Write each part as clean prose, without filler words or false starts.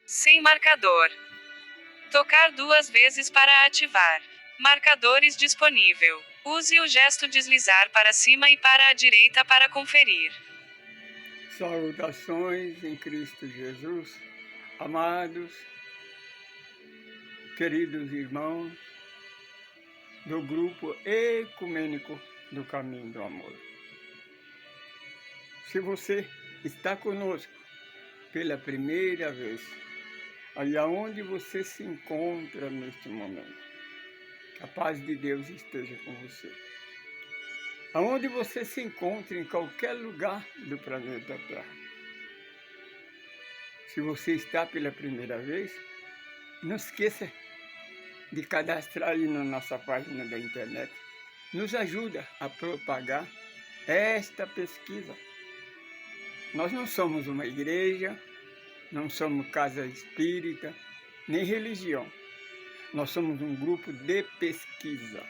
Sem marcador. Tocar 2 vezes para ativar. Marcadores disponível. Use o gesto deslizar para cima e para a direita para conferir. Saudações em Cristo Jesus, amados, queridos irmãos do grupo ecumênico do Caminho do Amor. Se você está conosco pela primeira vez, aí aonde você se encontra neste momento, que a paz de Deus esteja com você. Aonde você se encontra, em qualquer lugar do planeta Terra. Se você está pela primeira vez, não esqueça de cadastrar aí na nossa página da internet. Nos ajuda a propagar esta pesquisa. Nós não somos uma igreja, não somos casa espírita, nem religião. Nós somos um grupo de pesquisa.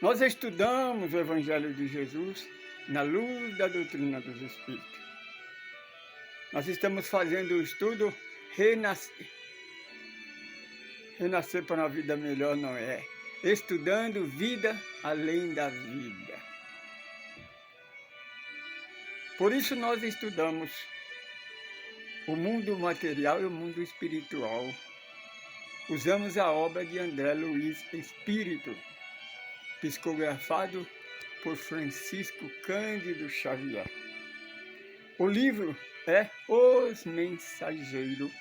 Nós estudamos o Evangelho de Jesus na luz da doutrina dos Espíritos. Nós estamos fazendo o estudo Renascer. Renascer para uma vida melhor não é. Estudando vida além da vida. Por isso nós estudamos o mundo material e o mundo espiritual. Usamos a obra de André Luiz Espírito, psicografado por Francisco Cândido Xavier. O livro é Os Mensageiros.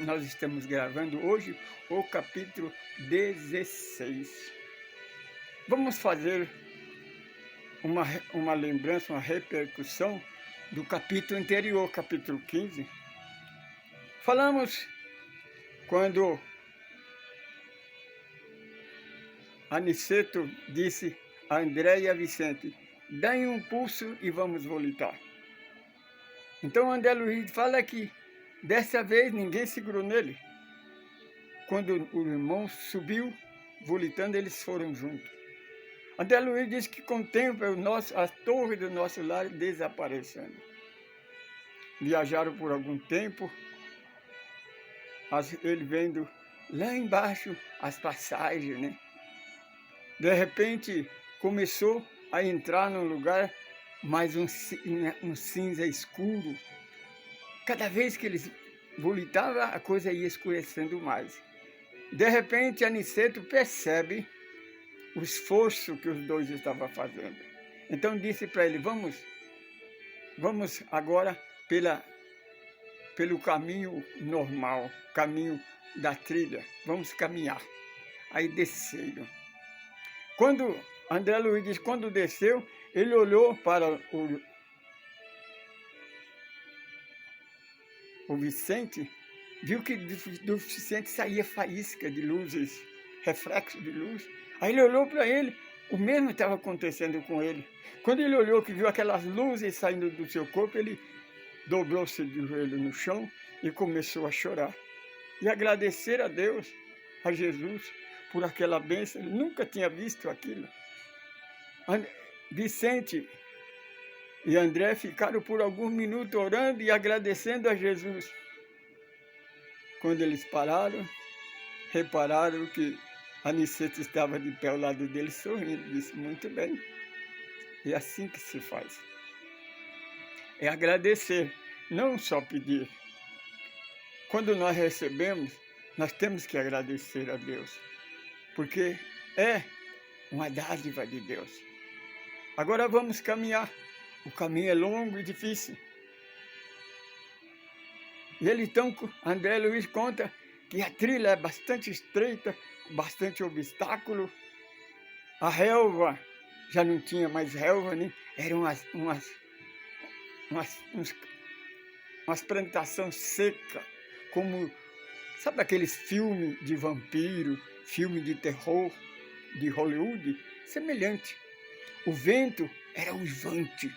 Nós estamos gravando hoje o capítulo 16. Vamos fazer uma lembrança, uma repercussão do capítulo anterior, capítulo 15. Falamos quando Aniceto disse a André e a Vicente: dêem um pulso e vamos voltar. Então André Luiz fala que dessa vez ninguém segurou nele. Quando o irmão subiu, voltando, eles foram juntos. André Luiz diz que contempla a torre do nosso lar desaparecendo. Viajaram por algum tempo, ele vendo lá embaixo as passagens, né? De repente começou a entrar num lugar mais um cinza escuro. Cada vez que eles voltavam, a coisa ia escurecendo mais. De repente, Aniceto percebe o esforço que os dois estavam fazendo. Então disse para ele: vamos agora pelo caminho normal, caminho da trilha, vamos caminhar. Aí desceram. Quando André Luiz diz, quando desceu, ele olhou para o Vicente, viu que do Vicente saía faísca de luzes, reflexo de luz. Aí ele olhou para ele, o mesmo estava acontecendo com ele. Quando ele olhou que viu aquelas luzes saindo do seu corpo, ele dobrou-se de joelho no chão e começou a chorar. E agradecer a Deus, a Jesus, por aquela bênção. Ele nunca tinha visto aquilo. Vicente e André ficaram por alguns minutos orando e agradecendo a Jesus. Quando eles pararam, repararam que Aniceto estava de pé ao lado dele sorrindo. Disse: muito bem, é assim que se faz. É agradecer, não só pedir. Quando nós recebemos, nós temos que agradecer a Deus, porque é uma dádiva de Deus. Agora vamos caminhar. O caminho é longo e difícil. E ele então, André Luiz conta que a trilha é bastante estreita, bastante obstáculo. A relva, já não tinha mais relva, né? Eram umas plantações secas, como, sabe aqueles filmes de vampiro, filme de terror de Hollywood? Semelhante. O vento era uivante.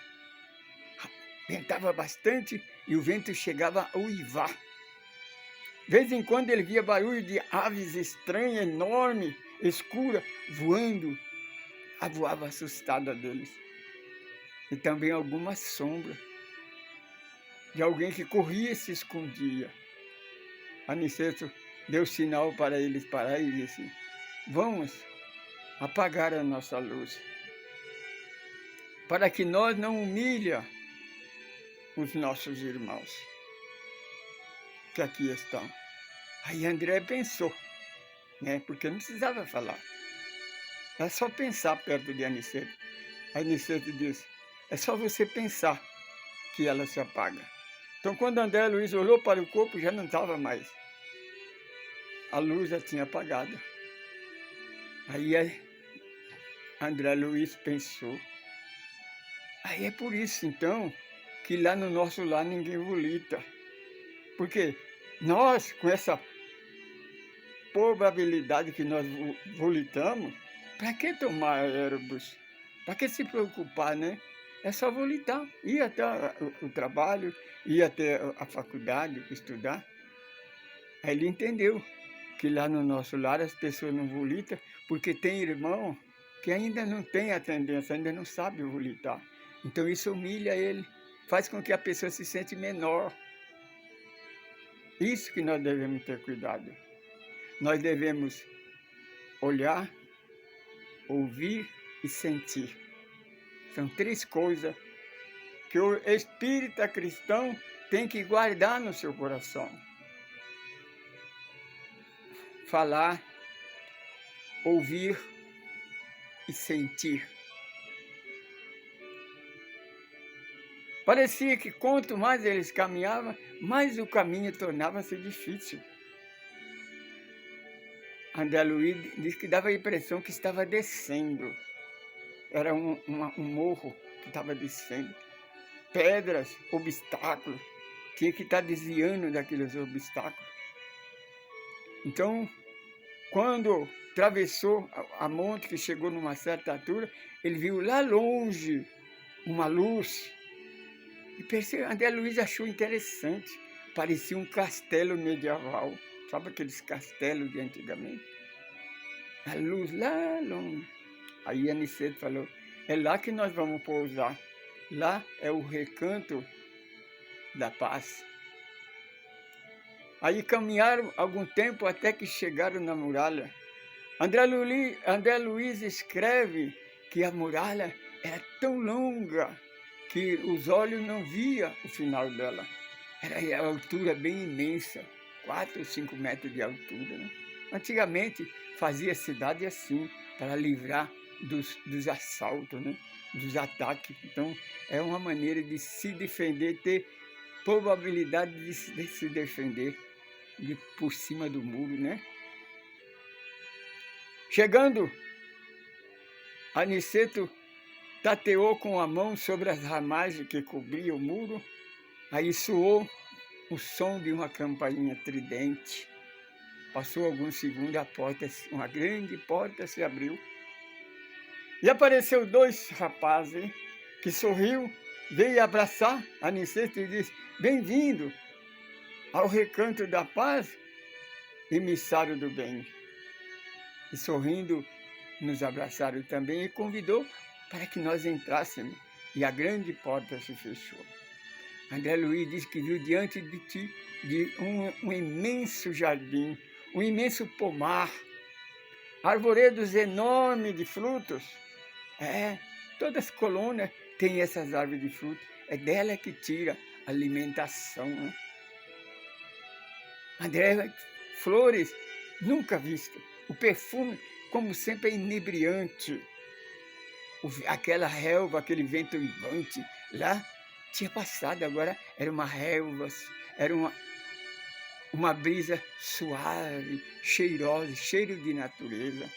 Ventava bastante e o vento chegava a uivar. De vez em quando ele via barulho de aves estranhas, enormes, escuras, voando. A voava assustada deles. E também algumas sombras. de alguém que corria e se escondia. Aniceto deu sinal para eles parar e disse: vamos apagar a nossa luz, para que nós não humilha os nossos irmãos que aqui estão. Aí André pensou, né? Porque não precisava falar. É só pensar perto de Aniceto. Aí Aniceto disse: é só você pensar que ela se apaga. Então, quando André Luiz olhou para o corpo, já não estava mais. A luz já tinha apagado. Aí André Luiz pensou. Aí é por isso, então, que lá no nosso lar ninguém volita. Porque nós, com essa probabilidade que nós volitamos, para que tomar aerobus? Para que se preocupar, né? É só volitar, ir até o trabalho, ir até a faculdade, estudar. Aí ele entendeu que lá no nosso lar as pessoas não volitam, porque tem irmão que ainda não tem a tendência, ainda não sabe volitar. Então isso humilha ele, faz com que a pessoa se sente menor. Isso que nós devemos ter cuidado. Nós devemos olhar, ouvir e sentir. São três coisas que o espírita cristão tem que guardar no seu coração. Falar, ouvir e sentir. Parecia que quanto mais eles caminhavam, mais o caminho tornava-se difícil. André Luiz disse que dava a impressão que estava descendo. Era um morro que estava descendo. Pedras, obstáculos. Tinha que estar desviando daqueles obstáculos. Então, quando atravessou a monte, que chegou numa certa altura, ele viu lá longe uma luz. E percebeu, André Luiz achou interessante. Parecia um castelo medieval. Sabe aqueles castelos de antigamente? A luz lá longe. Aí Aniceto falou: é lá que nós vamos pousar. Lá é o recanto da paz. Aí caminharam algum tempo até que chegaram na muralha. André Luiz escreve que a muralha era tão longa que os olhos não viam o final dela. Era a altura bem imensa, 4 ou 5 metros de altura, né? Antigamente fazia cidade assim, para livrar dos assaltos, né? Dos ataques. Então, é uma maneira de se defender, ter probabilidade de se defender por cima do muro, né? Chegando, Aniceto tateou com a mão sobre as ramagens que cobriam o muro, aí soou o som de uma campainha tridente. Passou alguns segundos, uma grande porta se abriu. E apareceu 2 rapazes que sorriu, veio abraçar Aniceto e disse: bem-vindo ao recanto da paz, emissário do bem. E sorrindo, nos abraçaram também e convidou para que nós entrássemos. E a grande porta se fechou. André Luiz disse que viu diante de ti um imenso jardim, um imenso pomar, arvoredos enormes de frutos. Todas as colônias têm essas árvores de frutos. É dela que tira a alimentação, né? André, flores nunca visto. O perfume, como sempre, é inebriante. Aquela relva, aquele vento uivante, lá tinha passado, agora era uma relva, era uma brisa suave, cheirosa, cheiro de natureza.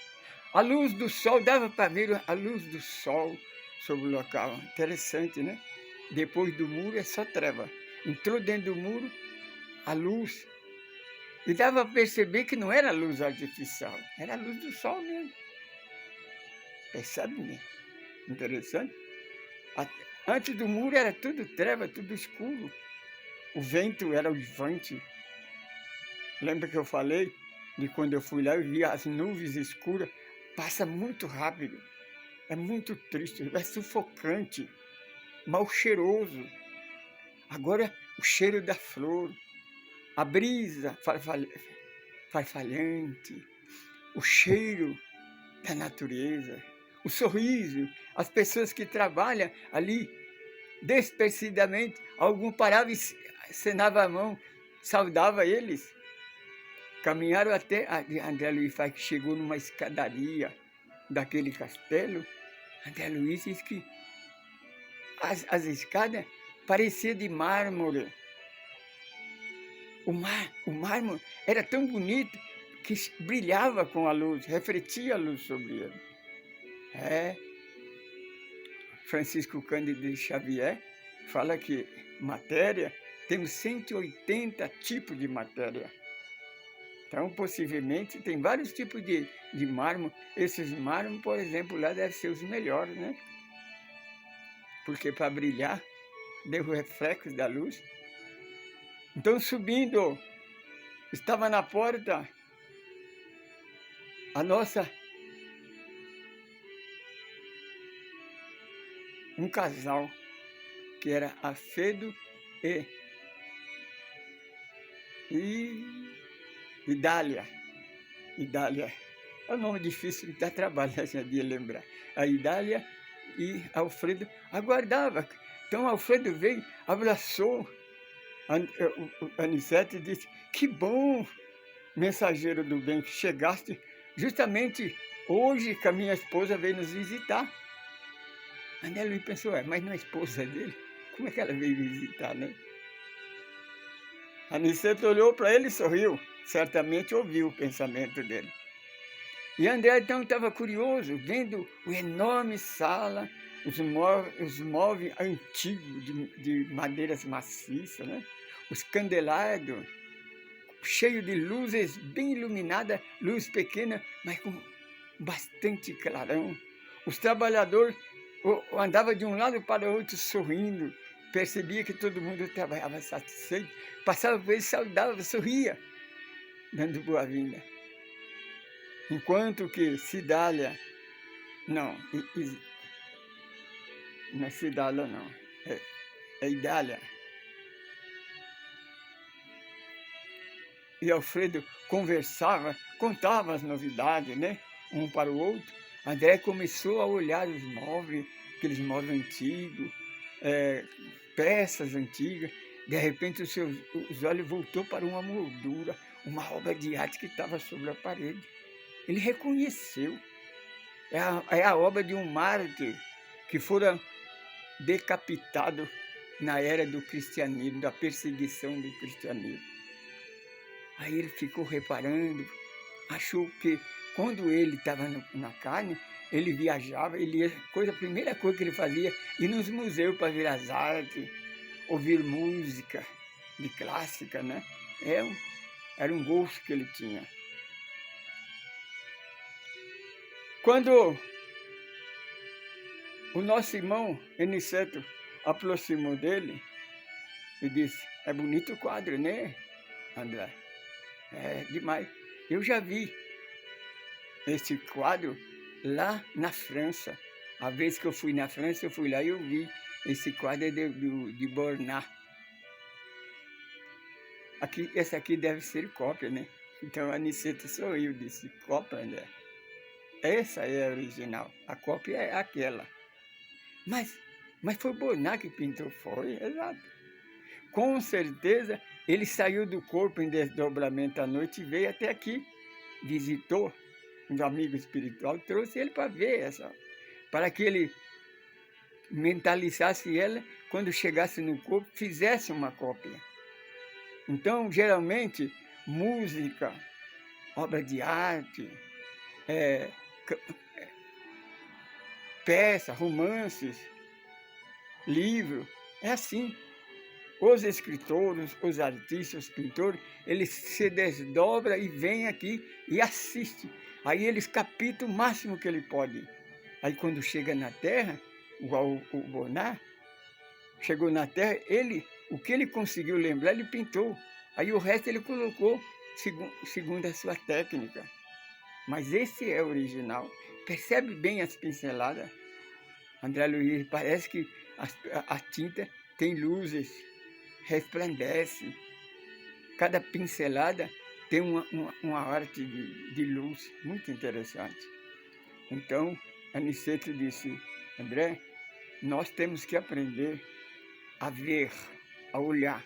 A luz do sol, dava para ver a luz do sol sobre o local. Interessante, né? Depois do muro é só treva. Entrou dentro do muro, a luz. E dava para perceber que não era luz artificial, era a luz do sol mesmo. Percebe, né? Interessante. Antes do muro era tudo treva, tudo escuro. O vento era uivante. Lembra que eu falei de quando eu fui lá e vi as nuvens escuras? Passa muito rápido. É muito triste, é sufocante, mal cheiroso. Agora, o cheiro da flor, a brisa farfalhante, o cheiro da natureza, o sorriso, as pessoas que trabalham ali despercebivelmente, algum parava e acenava a mão, saudava eles. Caminharam até André Luiz faz que chegou numa escadaria daquele castelo. André Luiz disse que as escadas pareciam de mármore. O mármore era tão bonito que brilhava com a luz, refletia a luz sobre ele. Francisco Cândido de Xavier fala que matéria, temos 180 tipos de matéria. Então, possivelmente, tem vários tipos de mármore. Esses mármores, por exemplo, lá devem ser os melhores, né? Porque para brilhar, deu o reflexo da luz. Então, subindo, estava na porta um casal, que era Alfredo e Idália. Idália. É um nome difícil, dá trabalho de lembrar. A Idália e Alfredo aguardavam. Então Alfredo veio, abraçou Anicete e disse: que bom, mensageiro do bem, que chegaste justamente hoje que a minha esposa veio nos visitar. André Luiz pensou: mas não é a esposa dele? Como é que ela veio visitar, né? Anicete olhou para ele e sorriu. Certamente ouviu o pensamento dele. E André então estava curioso, vendo a enorme sala, os móveis antigos de madeiras maciças, né? Os candelabros, cheios de luzes bem iluminadas, luz pequena, mas com bastante clarão. Os trabalhadores andavam de um lado para o outro sorrindo, percebia que todo mundo trabalhava satisfeito, passava por ele, saudava, sorria, dando boa-vinda. Enquanto que Cidália, não é Cidália não, é Idália. E Alfredo conversava, contava as novidades, né? Um para o outro. André começou a olhar os móveis, aqueles móveis antigos, peças antigas. De repente os olhos voltou para uma moldura, uma obra de arte que estava sobre a parede. Ele reconheceu. É a obra de um mártir que fora decapitado na era do cristianismo, da perseguição do cristianismo. Aí ele ficou reparando, achou que quando ele estava na carne, ele viajava, a primeira coisa que ele fazia, ir nos museus para ver as artes, ouvir música de clássica, né? Era um gosto que ele tinha. Quando o nosso irmão Aniceto aproximou dele e disse: é bonito o quadro, né, André? É demais. Eu já vi esse quadro lá na França. A vez que eu fui na França, eu fui lá e eu vi esse quadro de Bonnat. Essa aqui deve ser cópia, né? Então a Aniceto sorriu e disse: cópia, André? Essa é a original, a cópia é aquela. Mas foi Bonnat que pintou? Foi, exato. Com certeza, ele saiu do corpo em desdobramento à noite e veio até aqui. Visitou um amigo espiritual, trouxe ele para ver para que ele mentalizasse ela, quando chegasse no corpo, fizesse uma cópia. Então, geralmente, música, obra de arte, peça, romances, livro, é assim. Os escritores, os artistas, os pintores, eles se desdobram e vêm aqui e assistem. Aí eles captam o máximo que ele pode. Aí quando chega na Terra, igual o Bonnat, chegou na Terra, o que ele conseguiu lembrar, ele pintou. Aí o resto ele colocou segundo a sua técnica. Mas esse é o original. Percebe bem as pinceladas? André Luiz, parece que a tinta tem luzes resplandece. Cada pincelada tem uma arte de luz muito interessante. Então, Aniceto disse, André, nós temos que aprender a ver, a olhar.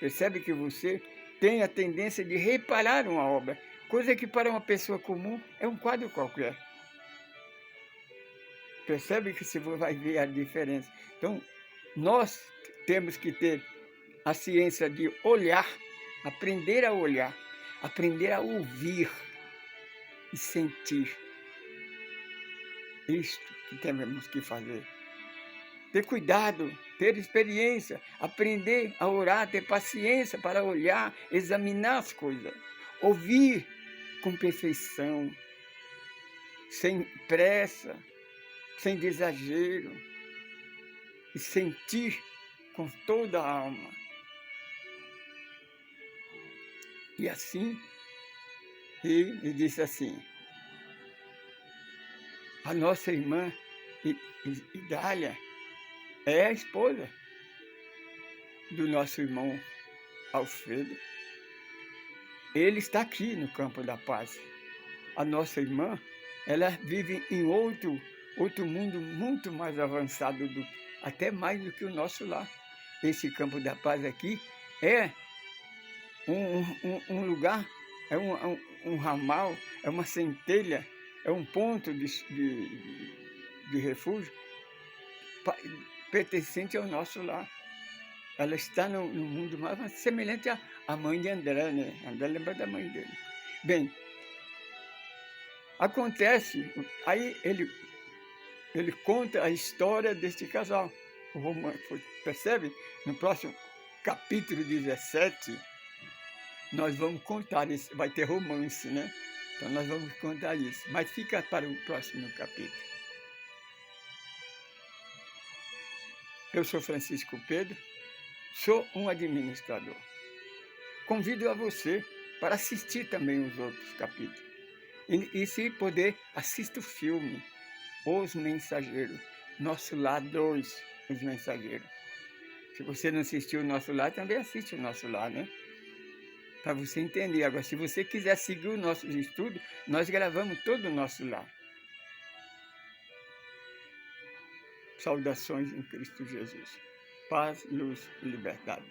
Percebe que você tem a tendência de reparar uma obra, coisa que para uma pessoa comum é um quadro qualquer. Percebe que você vai ver a diferença. Então, nós temos que ter a ciência de olhar, aprender a olhar, aprender a ouvir e sentir. Isto que temos que fazer. Ter cuidado, ter experiência, aprender a orar, ter paciência para olhar, examinar as coisas. Ouvir com perfeição, sem pressa, sem exagero. E sentir com toda a alma. E assim, ele disse assim, a nossa irmã Idália é a esposa do nosso irmão Alfredo. Ele está aqui no Campo da Paz. A nossa irmã, ela vive em outro mundo muito mais avançado, até mais do que o nosso lar. Esse Campo da Paz aqui é um lugar, é um ramal, é uma centelha, é um ponto de refúgio pertencente ao nosso lar. Ela está no mundo mais semelhante à mãe de André, né? André lembra da mãe dele. Bem, acontece, aí ele conta a história deste casal. Percebe? No próximo capítulo 17, nós vamos contar isso, vai ter romance, né? Então nós vamos contar isso, mas fica para o próximo capítulo. Eu sou Francisco Pedro, sou um administrador. Convido a você para assistir também os outros capítulos. E se puder, assista o filme Os Mensageiros, Nosso Lar 2, Os Mensageiros. Se você não assistiu o Nosso Lar, também assiste o Nosso Lar, né? Para você entender. Agora, se você quiser seguir os nossos estudos, nós gravamos todo o Nosso Lar. Saudações em Cristo Jesus. Paz, luz e liberdade.